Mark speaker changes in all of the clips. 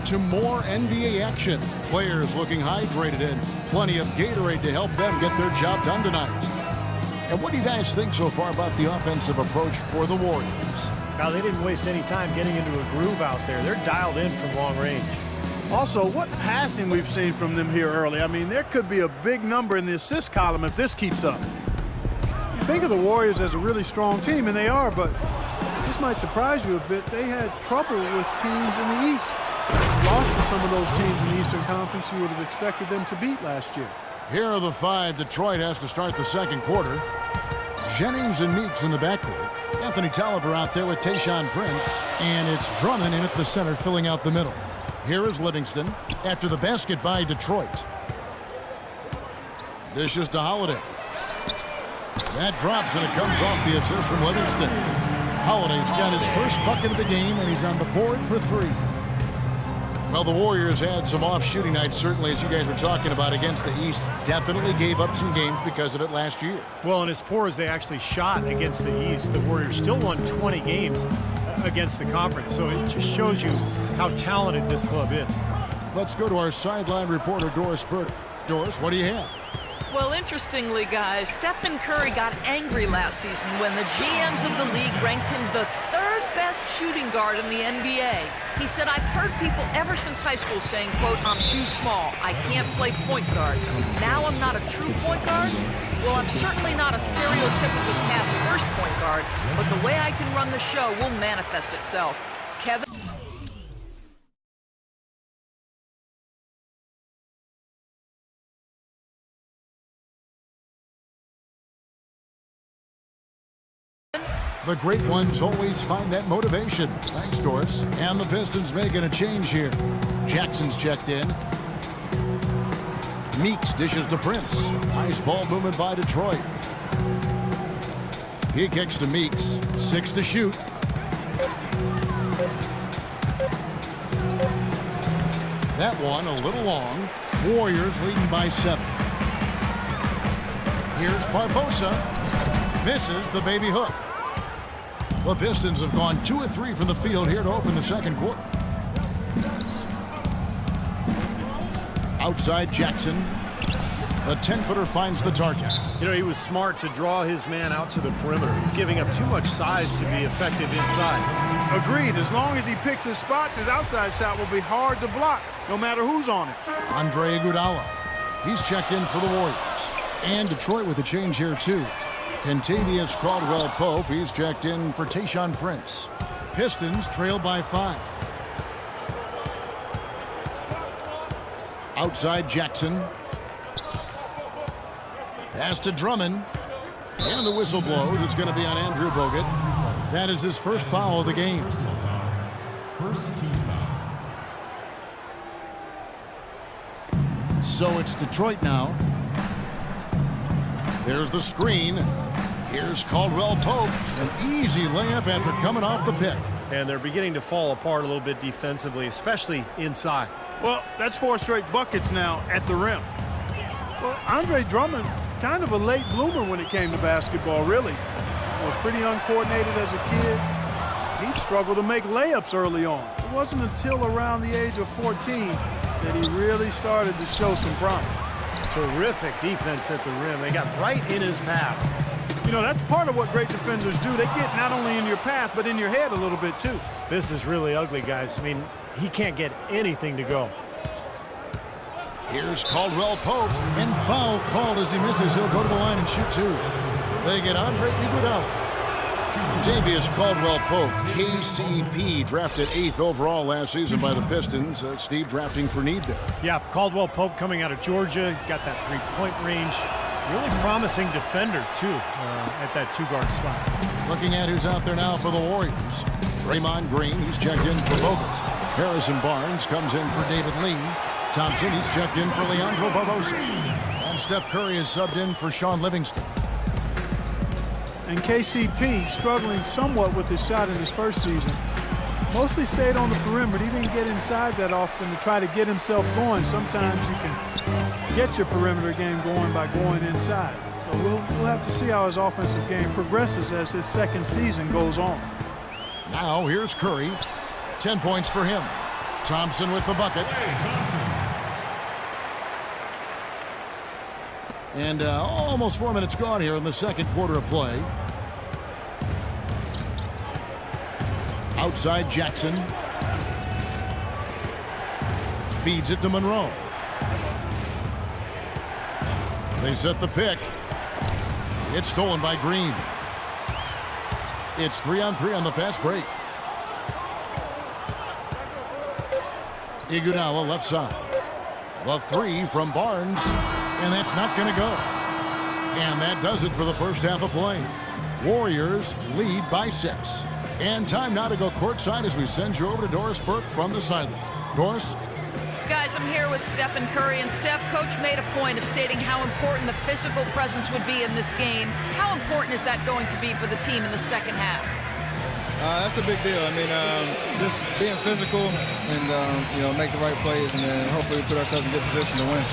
Speaker 1: to more NBA action. Players looking hydrated and plenty of Gatorade to help them get their job done tonight. And what do you guys think so far about the offensive approach for the Warriors?
Speaker 2: Now, they didn't waste any time getting into a groove out there. They're dialed in from long range.
Speaker 3: Also, what passing we've seen from them here early. I mean, there could be a big number in the assist column if this keeps up. You think of the Warriors as a really strong team, and they are, but this might surprise you a bit. They had trouble with teams in the East. Lost to some of those teams in the Eastern Conference you would have expected them to beat last year.
Speaker 1: Here are the five Detroit has to start the second quarter. Jennings and Meeks in the backcourt. Anthony Tolliver out there with Tayshaun Prince. And it's Drummond in at the center filling out the middle. Here is Livingston after the basket by Detroit. Dishes to Holiday. That drops and it comes off the assist from Livingston. Holiday's got his first bucket of the game and he's on the board for three. Well, the Warriors had some off shooting nights, certainly, as you guys were talking about, against the East. Definitely gave up some games because of it last year.
Speaker 2: Well, and as poor as they actually shot against the East, the Warriors still won 20 games against the conference. So it just shows you how talented this club is.
Speaker 1: Let's go to our sideline reporter, Doris Burdick. Doris, what do you have?
Speaker 4: Well, interestingly, guys, Stephen Curry got angry last season when the GMs of the league ranked him the third best shooting guard in the NBA. He said, I've heard people ever since high school saying, quote, I'm too small. I can't play point guard. Now I'm not a true point guard? Well, I'm certainly not a stereotypical pass first point guard, but the way I can run the show will manifest itself. Kevin?
Speaker 1: The great ones always find that motivation. Thanks, Doris. And the Pistons making a change here. Jackson's checked in. Meeks dishes to Prince. Nice ball movement by Detroit. He kicks to Meeks. 6 to shoot. That one a little long. Warriors leading by 7. Here's Barbosa. Misses the baby hook. The Pistons have gone 2 of 3 from the field here to open the second quarter. Outside Jackson. The 10-footer finds the target.
Speaker 2: You know, he was smart to draw his man out to the perimeter. He's giving up too much size to be effective inside.
Speaker 3: Agreed. As long as he picks his spots, his outside shot will be hard to block, no matter who's on it.
Speaker 1: Andre Iguodala. He's checked in for the Warriors. And Detroit with a change here, too. Kentavious Caldwell-Pope, he's checked in for Tayshaun Prince. Pistons trail by 5. Outside Jackson. Pass to Drummond. And the whistle blows. It's going to be on Andrew Bogut. That is his first foul of the game.
Speaker 5: First team foul.
Speaker 1: So it's Detroit now. There's the screen. Here's Caldwell-Pope. An easy layup after coming off the pick.
Speaker 2: And they're beginning to fall apart a little bit defensively, especially inside.
Speaker 3: Well, that's 4 straight buckets now at the rim. Well, Andre Drummond, kind of a late bloomer when it came to basketball, really. Was pretty uncoordinated as a kid. He'd struggle to make layups early on. It wasn't until around the age of 14 that he really started to show some promise.
Speaker 2: Terrific defense at the rim. They got right in his path.
Speaker 3: You know, that's part of what great defenders do. They get not only in your path, but in your head a little bit, too.
Speaker 2: This is really ugly, guys. I mean, he can't get anything to go.
Speaker 1: Here's Caldwell-Pope. And foul called as he misses. He'll go to the line and shoot 2. They get Andre Iguodala. Kentavious Caldwell-Pope, KCP, drafted 8th overall last season by the Pistons. Steve drafting for need there.
Speaker 2: Yeah, Caldwell-Pope coming out of Georgia. He's got that three-point range. Really promising defender, too, at that 2-guard spot.
Speaker 1: Looking at who's out there now for the Warriors. Draymond Green, he's checked in for Bogut. Harrison Barnes comes in for David Lee. Thompson, he's checked in for Leandro Barbosa. And Steph Curry is subbed in for Sean Livingston.
Speaker 3: And KCP struggling somewhat with his shot in his first season. Mostly stayed on the perimeter. He didn't get inside that often to try to get himself going. Sometimes you can get your perimeter game going by going inside. So we'll have to see how his offensive game progresses as his second season goes on.
Speaker 1: Now here's Curry. 10 points for him. Thompson with the bucket. And almost 4 minutes gone here in the second quarter of play. Outside Jackson. Feeds it to Monroe. They set the pick. It's stolen by Green. It's 3-on-3 on the fast break. Iguodala left side. The three from Barnes. And that's not going to go. And that does it for the first half of play. Warriors lead by 6. And time now to go courtside as we send you over to Doris Burke from the sideline. Doris?
Speaker 4: Guys, I'm here with Stephen Curry, and Steph, Coach made a point of stating how important the physical presence would be in this game. How important is that going to be for the team in the second half?
Speaker 6: That's a big deal. I mean, just being physical and, make the right plays, and then hopefully put ourselves in good position to win.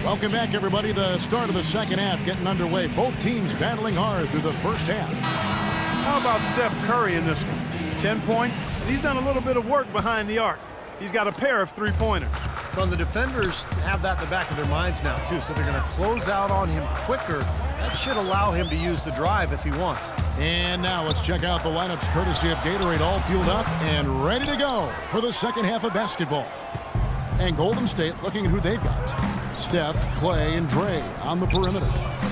Speaker 1: Welcome back, everybody. The start of the second half getting underway. Both teams battling hard through the first half.
Speaker 3: How about Steph Curry in this one? 10 points. He's done a little bit of work behind the arc. He's got a pair of three-pointers.
Speaker 2: Well, the defenders have that in the back of their minds now, too, so they're going to close out on him quicker. That should allow him to use the drive if he wants.
Speaker 1: And now let's check out the lineups courtesy of Gatorade, all fueled up and ready to go for the second half of basketball. And Golden State looking at who they've got. Steph, Clay, and Dre on the perimeter.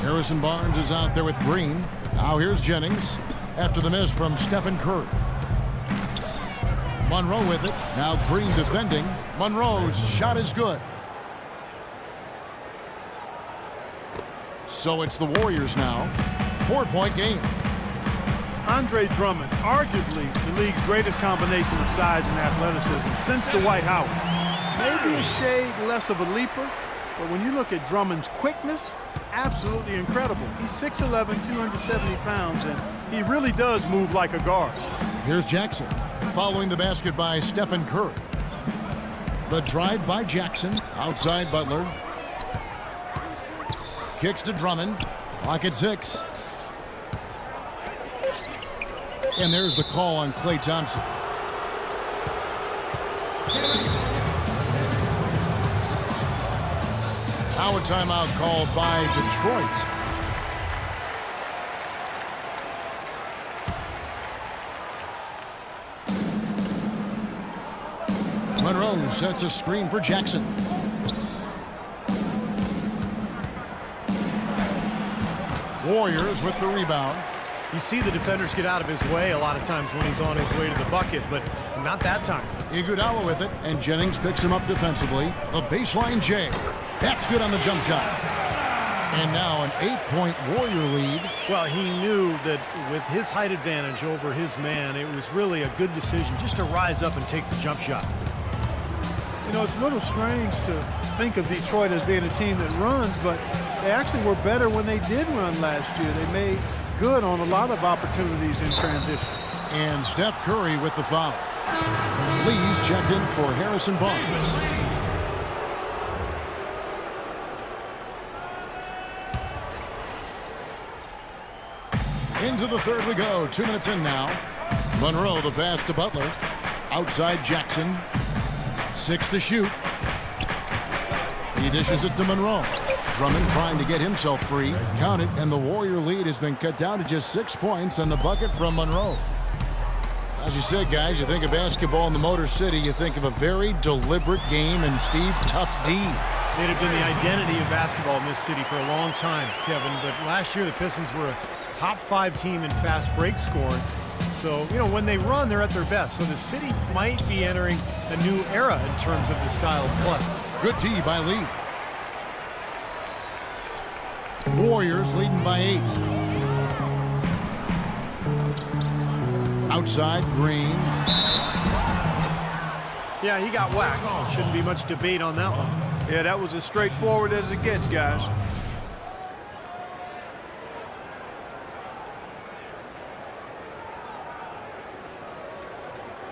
Speaker 1: Harrison Barnes is out there with Green. Now here's Jennings after the miss from Stephen Curry. Monroe with it. Now Green defending. Monroe's shot is good. So it's the Warriors now. 4-point game.
Speaker 3: Andre Drummond, arguably the league's greatest combination of size and athleticism since Dwight Howard. Maybe a shade less of a leaper, but when you look at Drummond's quickness, absolutely incredible. He's 6'11", 270 pounds, and he really does move like a guard.
Speaker 1: Here's Jackson, following the basket by Stephen Curry. The drive by Jackson, outside Butler. Kicks to Drummond, clock at 6. And there's the call on Klay Thompson. Now a timeout called by Detroit. Monroe sets a screen for Jackson. Warriors with the rebound.
Speaker 2: You see the defenders get out of his way a lot of times when he's on his way to the bucket, but not that time.
Speaker 1: Iguodala with it, and Jennings picks him up defensively. The baseline J. That's good on the jump shot. And now an 8-point Warrior lead.
Speaker 2: Well, he knew that with his height advantage over his man, it was really a good decision just to rise up and take the jump shot.
Speaker 3: You know, it's a little strange to think of Detroit as being a team that runs, but they actually were better when they did run last year. They made good on a lot of opportunities in transition.
Speaker 1: And Steph Curry with the foul. Lee's checked in for Harrison Barnes. Into the third we go. 2 minutes in now. Monroe the pass to Butler. Outside Jackson. 6 to shoot. He dishes it to Monroe. Drummond trying to get himself free. Count it, and the Warrior lead has been cut down to just 6 points and the bucket from Monroe. As you said, guys, you think of basketball in the Motor City, you think of a very deliberate game, and Steve, tough D.
Speaker 2: They'd have been the identity of basketball in this city for a long time, Kevin, but last year the Pistons were a top 5 team in fast break scoring. So, you know, when they run, they're at their best. So the city might be entering a new era in terms of the style of play.
Speaker 1: Good D by Lee. Warriors leading by 8. Outside, Green.
Speaker 2: Yeah, he got whacked. Shouldn't be much debate on that one.
Speaker 3: Yeah, that was as straightforward as it gets, guys.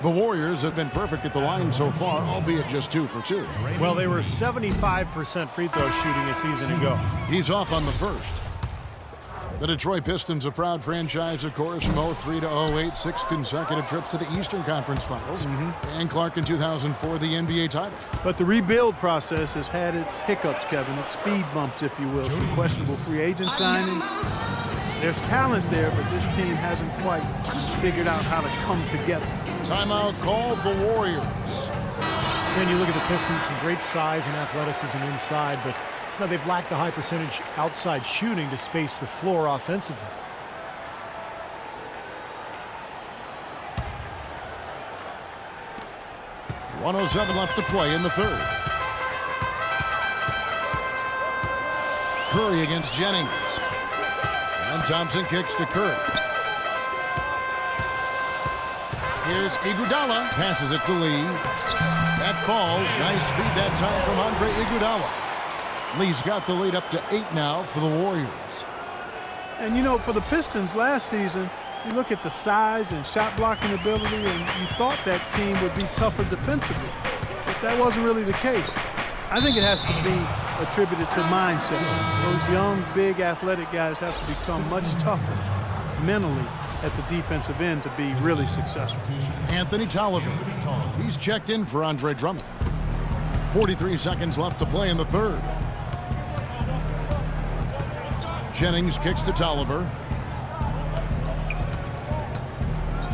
Speaker 1: The Warriors have been perfect at the line so far, albeit just 2 for 2.
Speaker 2: Well, they were 75% free throw shooting a season ago.
Speaker 1: He's off on the first. The Detroit Pistons, a proud franchise, of course, from 03 to 08, 6 consecutive trips to the Eastern Conference Finals. And Clark in 2004, the NBA title.
Speaker 3: But the rebuild process has had its hiccups, Kevin, its speed bumps, if you will. Some questionable free agent signings. There's talent there, but this team hasn't quite figured out how to come together.
Speaker 1: Timeout called the Warriors.
Speaker 2: And you look at the Pistons, some great size and athleticism inside, but they've lacked the high percentage outside shooting to space the floor offensively. .107 left to play in the third.
Speaker 1: Curry against Jennings. And Thompson kicks to Curry. Here's Iguodala. Passes it to Lee. That falls. Nice feed that time from Andre Iguodala. Lee's got the lead up to 8 now for the Warriors.
Speaker 3: And, you know, for the Pistons last season, you look at the size and shot blocking ability, and you thought that team would be tougher defensively. But that wasn't really the case. I think it has to be attributed to mindset. Those young, big, athletic guys have to become much tougher mentally at the defensive end to be really successful.
Speaker 1: Anthony Tolliver. He's checked in for Andre Drummond. 43 seconds left to play in the third. Jennings kicks to Tolliver.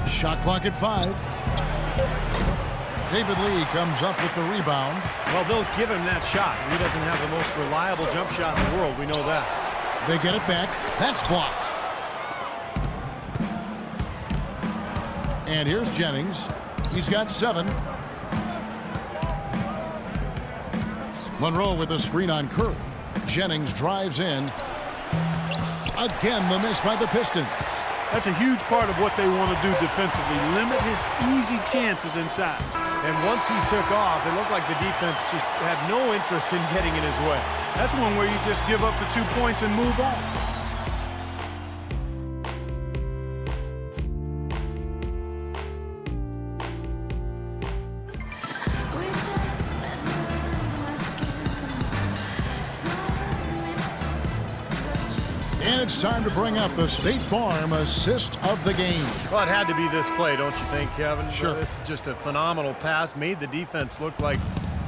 Speaker 1: Shot clock at 5. David Lee comes up with the rebound.
Speaker 2: Well, they'll give him that shot. He doesn't have the most reliable jump shot in the world. We know that.
Speaker 1: They get it back. That's blocked. And here's Jennings. He's got 7. Monroe with a screen on Curry. Jennings drives in. Again, the miss by the Pistons.
Speaker 3: That's a huge part of what they want to do defensively. Limit his easy chances inside.
Speaker 2: And once he took off, it looked like the defense just had no interest in getting in his way.
Speaker 3: That's one where you just give up the 2 points and move on.
Speaker 1: And it's time to bring up the State Farm assist of the game.
Speaker 2: Well, it had to be this play, don't you think, Kevin?
Speaker 1: Sure.
Speaker 2: This is just a phenomenal pass. Made the defense look like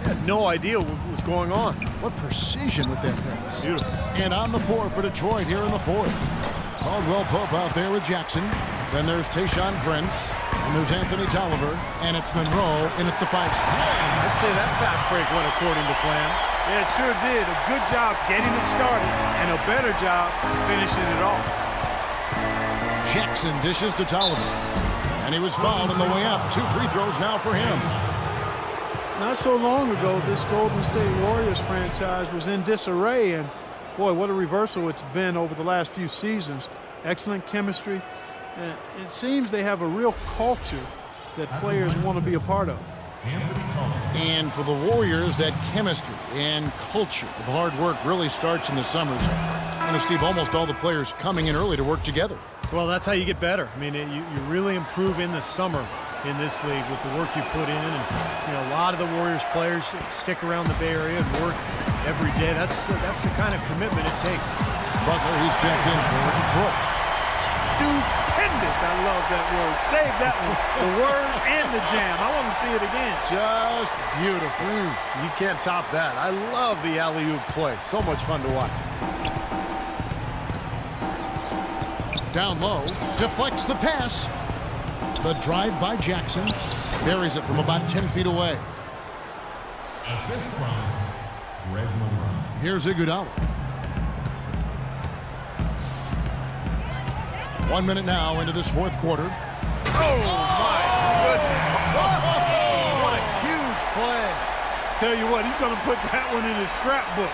Speaker 2: they had no idea what was going on.
Speaker 1: What precision with that pass.
Speaker 2: Beautiful.
Speaker 1: And on the floor for Detroit here in the fourth. Caldwell Pope out there with Jackson. Then there's Tayshaun Prince. And there's Anthony Tolliver. And it's Monroe in at the 5 spot.
Speaker 2: I'd say that fast break went according to plan.
Speaker 3: Yeah, it sure did. A good job getting it started and a better job finishing it off.
Speaker 1: Jackson dishes to Tolliver. And he was fouled on the way up. 2 free throws now for him.
Speaker 3: Not so long ago, this Golden State Warriors franchise was in disarray, and boy, what a reversal it's been over the last few seasons. Excellent chemistry. And it seems they have a real culture that players want to be a part of.
Speaker 1: And for the Warriors, that chemistry and culture of hard work really starts in the summers. And Steve, almost all the players coming in early to work together.
Speaker 2: Well, that's how you get better. I mean, you really improve in the summer in this league with the work you put in. And, you know, a lot of the Warriors players stick around the Bay Area and work every day. That's the kind of commitment it takes.
Speaker 1: Butler, he's checked in for Detroit.
Speaker 3: Stupendous. I love that word. Save that one. The word and the jam. I want to see it again.
Speaker 2: Just beautiful. You can't top that. I love the alley-oop play. So much fun to watch.
Speaker 1: Down low, deflects the pass. The drive by Jackson. Buries it from about 10 feet away.
Speaker 5: Assist from Greg Monroe.
Speaker 1: Here's Iguodala. 1 minute now into this fourth quarter.
Speaker 2: Oh, my goodness. What a huge play.
Speaker 3: Tell you what, he's going to put that one in his scrapbook.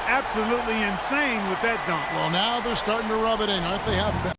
Speaker 3: absolutely insane with that dunk.
Speaker 1: Well, now they're starting to rub it in, aren't they?